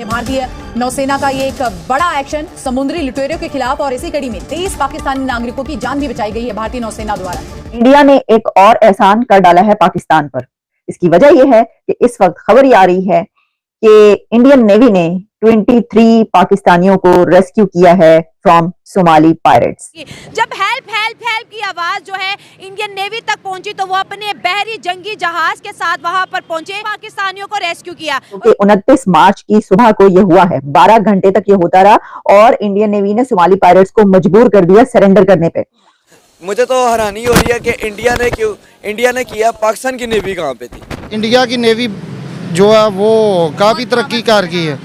ये भारतीय नौसेना का ये एक बड़ा एक्शन समुद्री लुटेरों के खिलाफ और इसी कड़ी में 23 पाकिस्तानी नागरिकों की जान भी बचाई गई है भारतीय नौसेना द्वारा। इंडिया ने एक और एहसान कर डाला है पाकिस्तान पर। इसकी वजह यह है कि इस वक्त खबर ये आ रही है कि इंडियन नेवी ने 23 पाकिस्तानियों को रेस्क्यू किया है फ्रॉम सोमाली पायरेट्स। जब हेल्प हेल्प हेल्प की आवाज जो है इंडियन नेवी तक पहुंची तो वो अपने बहरी जंगी जहाज के साथ वहां पर पहुंचे, पाकिस्तानियों को रेस्क्यू किया। क्योंकि 29 मार्च की सुबह को ये हुआ है, 12 घंटे तक ये होता रहा और इंडियन नेवी ने सोमाली पायरेट्स को मजबूर कर दिया सरेंडर करने पे। मुझे तो हैरानी हो रही है कि इंडिया ने किया, पाकिस्तान की नेवी कहाँ पे थी। इंडिया की नेवी जो है वो काफ़ी तरक्की कर गई है,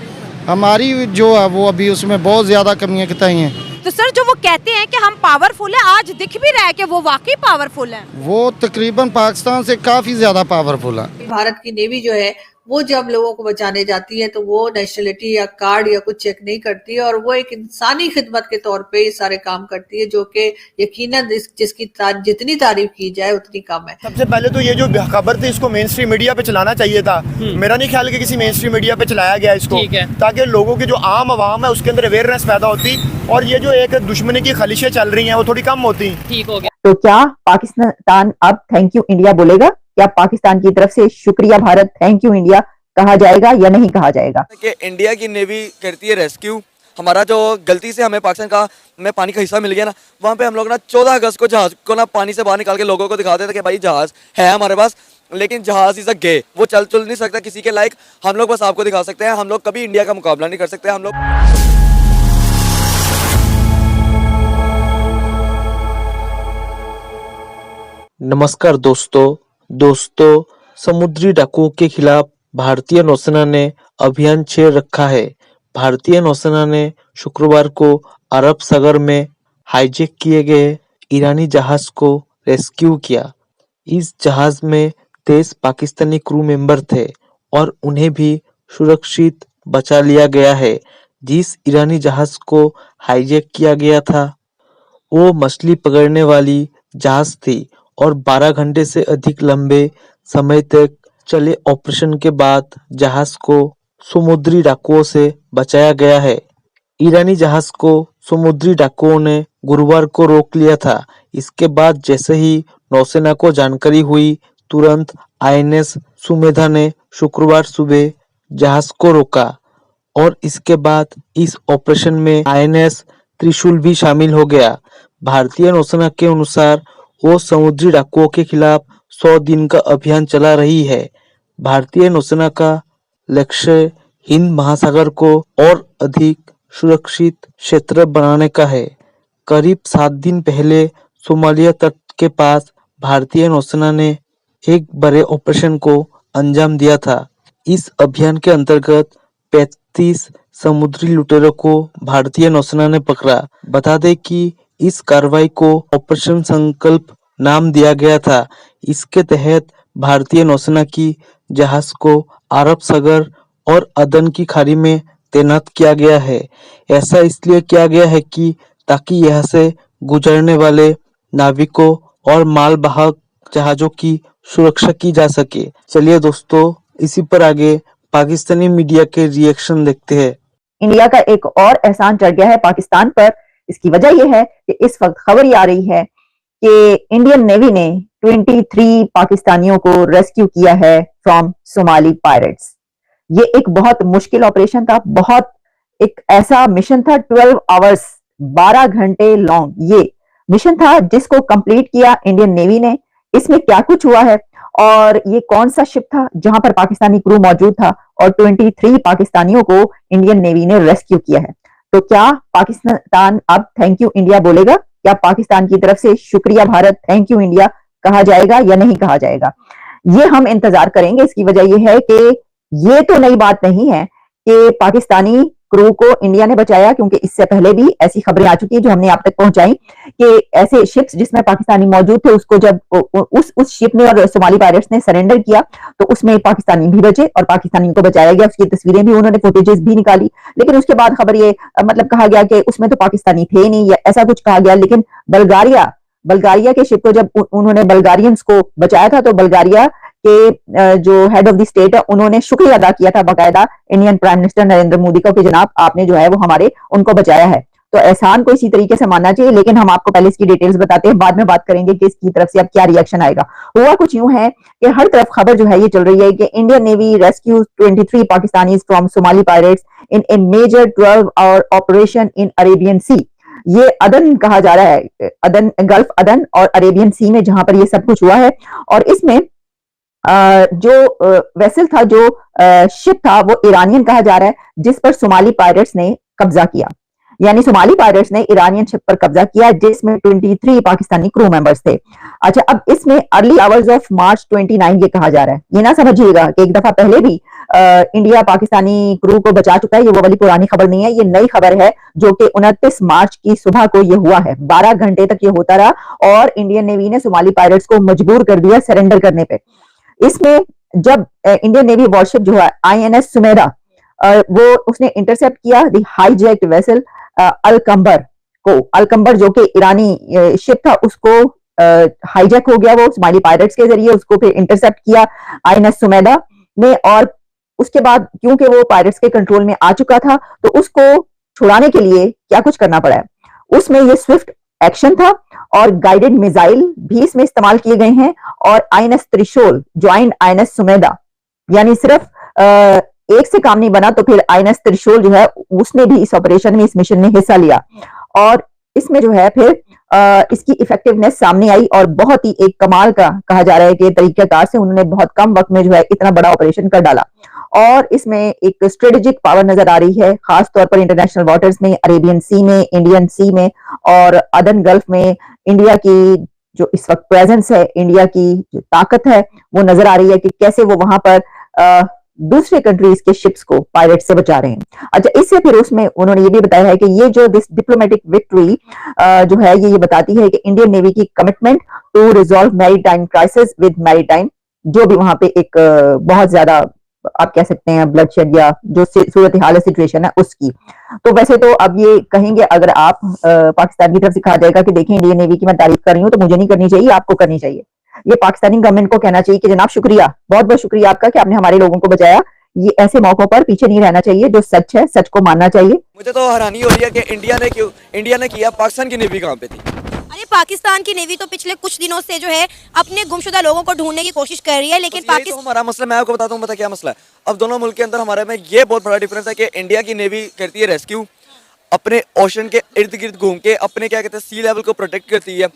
हमारी जो है वो अभी उसमें बहुत ज़्यादा कमियां बताई हैं। तो सर जो वो कहते हैं कि हम पावरफुल हैं, आज दिख भी रहा है कि वो वाकई पावरफुल हैं। वो तकरीबन पाकिस्तान से काफ़ी ज़्यादा पावरफुल है। भारत की नेवी जो है वो जब लोगों को बचाने जाती है तो वो नेशनलिटी या कार्ड या कुछ चेक नहीं करती और वो एक इंसानी खिदमत के तौर पे ये सारे काम करती है, जो कि यकीनन जिसकी जितनी तारीफ की जाए उतनी कम है। सबसे पहले तो ये जो खबर थी इसको मेन स्ट्रीम मीडिया पे चलाना चाहिए था। मेरा नहीं ख्याल कि किसी मेन स्ट्रीम मीडिया पे चलाया गया इसको, ताकि लोगों की जो आम आवाम है उसके अंदर अवेयरनेस पैदा होती और ये जो एक दुश्मनी की खलिशें चल रही हैं वो थोड़ी कम होती। ठीक हो गया। तो क्या पाकिस्तान अब थैंक यू इंडिया बोलेगा? क्या पाकिस्तान की तरफ से शुक्रिया भारत, थैंक यू इंडिया कहा जाएगा या नहीं कहा जाएगा? कि इंडिया की नेवी करती है रेस्क्यू। हमारा जो गलती से हमें पाकिस्तान का में पानी का हिस्सा मिल गया ना, वहाँ पे हम लोग ना 14 अगस्त को जहाज को ना पानी से बाहर निकाल के लोगों को दिखाते थे कि भाई जहाज है हमारे पास, लेकिन जहाज इज अ गे, वो चल नहीं सकता किसी के लायक। हम लोग बस आपको दिखा सकते हैं, हम लोग कभी इंडिया का मुकाबला नहीं कर सकते। हम लोग नमस्कार दोस्तों, समुद्री डाकुओं के खिलाफ भारतीय नौसेना ने अभियान छेड़ रखा है। भारतीय नौसेना ने शुक्रवार को अरब सागर में हाईजैक किए गए ईरानी जहाज को रेस्क्यू किया। इस जहाज में 23 पाकिस्तानी क्रू मेंबर थे और उन्हें भी सुरक्षित बचा लिया गया है। जिस ईरानी जहाज को हाईजैक किया गया था वो मछली पकड़ने वाली जहाज थी और 12 घंटे से अधिक लंबे समय तक चले ऑपरेशन के बाद जहाज को समुद्री डाकुओं से बचाया गया है। ईरानी जहाज को समुद्री डाकुओं ने गुरुवार को रोक लिया था। इसके बाद जैसे ही नौसेना को जानकारी हुई, तुरंत आईएनएस सुमेधा ने शुक्रवार सुबह जहाज को रोका और इसके बाद इस ऑपरेशन में आईएनएस त्रिशूल भी शामिल हो गया। भारतीय नौसेना के अनुसार वो समुद्री डाकुओं के खिलाफ 100 दिन का अभियान चला रही है। भारतीय नौसेना का लक्ष्य हिंद महासागर को और अधिक सुरक्षित क्षेत्र बनाने का है। करीब 7 दिन पहले सोमालिया तट के पास भारतीय नौसेना ने एक बड़े ऑपरेशन को अंजाम दिया था। इस अभियान के अंतर्गत 35 समुद्री लुटेरों को भारतीय नौसेना ने पकड़ा। बता दें कि इस कार्रवाई को ऑपरेशन संकल्प नाम दिया गया था। इसके तहत भारतीय नौसेना की जहाज को अरब सागर और अदन की खाड़ी में तैनात किया गया है। ऐसा इसलिए किया गया है कि ताकि यहाँ से गुजरने वाले नाविकों और मालवाहक जहाजों की सुरक्षा की जा सके। चलिए दोस्तों, इसी पर आगे पाकिस्तानी मीडिया के रिएक्शन देखते हैं। इंडिया का एक और एहसान चढ़ गया है पाकिस्तान पर। इसकी वजह यह है कि इस वक्त खबर ये आ रही है कि इंडियन नेवी ने 23 पाकिस्तानियों को रेस्क्यू किया है फ्रॉम सोमाली पायरेट्स। ये एक बहुत मुश्किल ऑपरेशन था, बहुत एक ऐसा मिशन था 12 आवर्स 12 घंटे लॉन्ग ये मिशन था जिसको कंप्लीट किया इंडियन नेवी ने। इसमें क्या कुछ हुआ है और ये कौन सा शिप था जहां पर पाकिस्तानी क्रू मौजूद था और 23 पाकिस्तानियों को इंडियन नेवी ने रेस्क्यू किया है। तो क्या पाकिस्तान अब थैंक यू इंडिया बोलेगा? क्या पाकिस्तान की तरफ से शुक्रिया भारत, थैंक यू इंडिया कहा जाएगा या नहीं कहा जाएगा? ये हम इंतजार करेंगे। इसकी वजह यह है कि ये तो नई बात नहीं है कि पाकिस्तानी क्रू को इंडिया ने बचाया, क्योंकि इससे पहले भी ऐसी खबरें आ चुकी है जो हमने आप तक पहुंचाई कि ऐसे शिप्स जिसमें पाकिस्तानी मौजूद थे उसको जब उस शिप ने और सोमाली पायरेट्स ने सरेंडर किया तो उसमें पाकिस्तानी भी बचे और पाकिस्तानियों को बचाया गया। उसकी तस्वीरें भी उन्होंने फुटेजेस भी निकाली, लेकिन उसके बाद खबर ये मतलब कहा गया कि उसमें तो पाकिस्तानी थे नहीं या ऐसा कुछ कहा गया। लेकिन बल्गारिया के शिप को जब उन्होंने बल्गारियंस को बचाया था तो बल्गारिया के जो हेड ऑफ द स्टेट है उन्होंने शुक्रिया अदा किया था बाकायदा Indian prime minister Narendra Modi का कि जनाब आपने जो है वो हमारे उनको बचाया है। तो एहसान को इसी तरीके से मानना चाहिए, लेकिन हम आपको पहले इसकी डिटेल्स बताते हैं, बाद में बात करेंगे कि इसकी तरफ से अब क्या रिएक्शन आएगा। हुआ कुछ यूं है कि हर तरफ खबर जो है ये चल रही है कि Indian navy rescue 23 Pakistanis from Somali pirates in a major 12 hour operation in Arabian sea. ये अदन कहा जा रहा है, अदन, गल्फ अदन और अरेबियन सी में जहां पर ये सब कुछ हुआ है। और इसमें जो वेसल था, जो शिप था, वो ईरानियन कहा जा रहा है, जिस पर सोमाली पायरेट्स ने कब्जा किया। यानी सोमाली पायरेट्स ने ईरानियन शिप पर कब्जा किया जिसमें 23 पाकिस्तानी क्रू मेंबर्स थे। अच्छा, अब इसमें अर्ली आवर्स ऑफ मार्च 29 ये कहा जा रहा है। ये ना समझिएगा कि एक दफा पहले भी इंडिया पाकिस्तानी क्रू को बचा चुका है, ये वो वाली पुरानी खबर नहीं है, ये नई खबर है जो कि 29 मार्च की सुबह को ये हुआ है। 12 घंटे तक ये होता रहा और इंडियन नेवी ने सोमाली पायरेट्स को मजबूर कर दिया सरेंडर करने पे। इसमें जब इंडियन नेवी वॉरशिप जो है INS सुमेरा, वो उसने इंटरसेप्ट किया द हाईजैक्ड वेसल अलकंबर को। अलकंबर जो कि ईरानी शिप था, उसको हाईजैक हो गया वो सोमाली पायरेट्स के जरिए, उसको फिर इंटरसेप्ट किया INS सुमेरा ने। और उसके बाद क्योंकि वो पायरेट्स के कंट्रोल में आ चुका था तो उसको छुड़ाने के लिए क्या कुछ करना पड़ा है। उसमें ये स्विफ्ट एक्शन था और गाइडेड मिसाइल भी इसमें इस्तेमाल किए गए हैं। और INS त्रिशूल ज्वाइंट INS सुमेधा, यानी सिर्फ एक से काम नहीं बना तो फिर INS त्रिशूल जो है उसने भी इस ऑपरेशन में, इस मिशन में हिस्सा लिया। और इसमें जो है फिर इसकी इफेक्टिवनेस सामने आई और बहुत ही एक कमाल का कहा जा रहा है कि तरीकेकार से उन्होंने बहुत कम वक्त में जो है इतना बड़ा ऑपरेशन कर डाला। और इसमें एक स्ट्रेटेजिक पावर नजर आ रही है, खास तौर पर इंटरनेशनल वाटर्स में, अरेबियन सी में, इंडियन सी में और अदन गल्फ में इंडिया की जो इस वक्त प्रेजेंस है, इंडिया की जो ताकत है वो नजर आ रही है कि कैसे वो वहां पर दूसरे कंट्रीज के शिप्स को पायरेट से बचा रहे हैं। अच्छा, इससे फिर उसमें उन्होंने ये भी बताया है कि ये जो दिस डिप्लोमेटिक विक्ट्री जो है ये बताती है कि इंडियन नेवी की commitment to resolve maritime crisis with maritime, जो भी वहां पे एक बहुत ज्यादा आप कह सकते हैं ब्लडशेड या जो सूरत हाल सिचुएशन है उसकी। तो वैसे तो अब ये कहेंगे, अगर आप पाकिस्तान की तरफ से कहा जाएगा कि देखिए इंडियन नेवी की मैं तारीफ कर रही हूँ तो मुझे नहीं करनी चाहिए, आपको करनी चाहिए। ये पाकिस्तानी गवर्नमेंट को कहना चाहिए कि जनाब शुक्रिया, बहुत बहुत शुक्रिया आपका कि आपने हमारे लोगों को बचाया। ये ऐसे मौकों पर पीछे नहीं रहना चाहिए, जो सच है सच को मानना चाहिए। मुझे तो हैरानी हो रही है कि इंडिया ने किया, पाकिस्तान की नेवी कहाँ पे थी? अरे पाकिस्तान की नेवी तो पिछले कुछ दिनों से जो है अपने गुमशुदा लोगों को ढूंढने की कोशिश कर रही है, लेकिन पाकिस्तान हमारा मसला, मैं आपको बताता हूँ, पता क्या मसला है। अब दोनों मुल्क के अंदर हमारे में ये बहुत बड़ा डिफरेंस है कि इंडिया की नेवी करती है रेस्क्यू, अपने ओशन के इर्द गिर्द घूम के अपने क्या कहते हैं सी लेवल को प्रोटेक्ट करती है।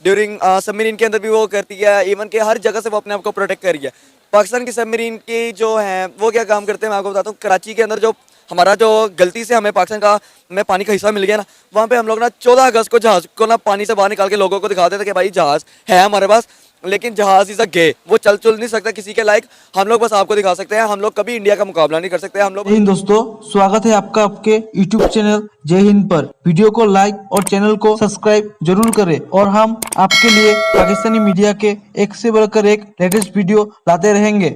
ड्यूरिंग सबमरीन के अंदर भी वो करती है, इवन के हर जगह से वो अपने आप को प्रोटेक्ट कर रही है। पाकिस्तान की सबमरीन की जो है वो क्या काम करते हैं मैं आपको बताता हूँ। कराची के अंदर जो हमारा जो गलती से हमें पाकिस्तान का में पानी का हिस्सा मिल गया ना, वहाँ पे हम लोग ना 14 अगस्त को जहाज को ना पानी से बाहर निकाल के लोगों को दिखाते थे कि भाई जहाज है हमारे पास, लेकिन जहाज इज अ गे, वो चल नहीं सकता किसी के लायक, हम लोग बस आपको दिखा सकते हैं, हम लोग कभी इंडिया का मुकाबला नहीं कर सकते। हम लोग जय हिंद दोस्तों, स्वागत है आपका आपके YouTube चैनल जय हिंद पर। वीडियो को लाइक और चैनल को सब्सक्राइब जरूर करें और हम आपके लिए पाकिस्तानी मीडिया के एक से बढ़कर एक लेटेस्ट वीडियो लाते रहेंगे।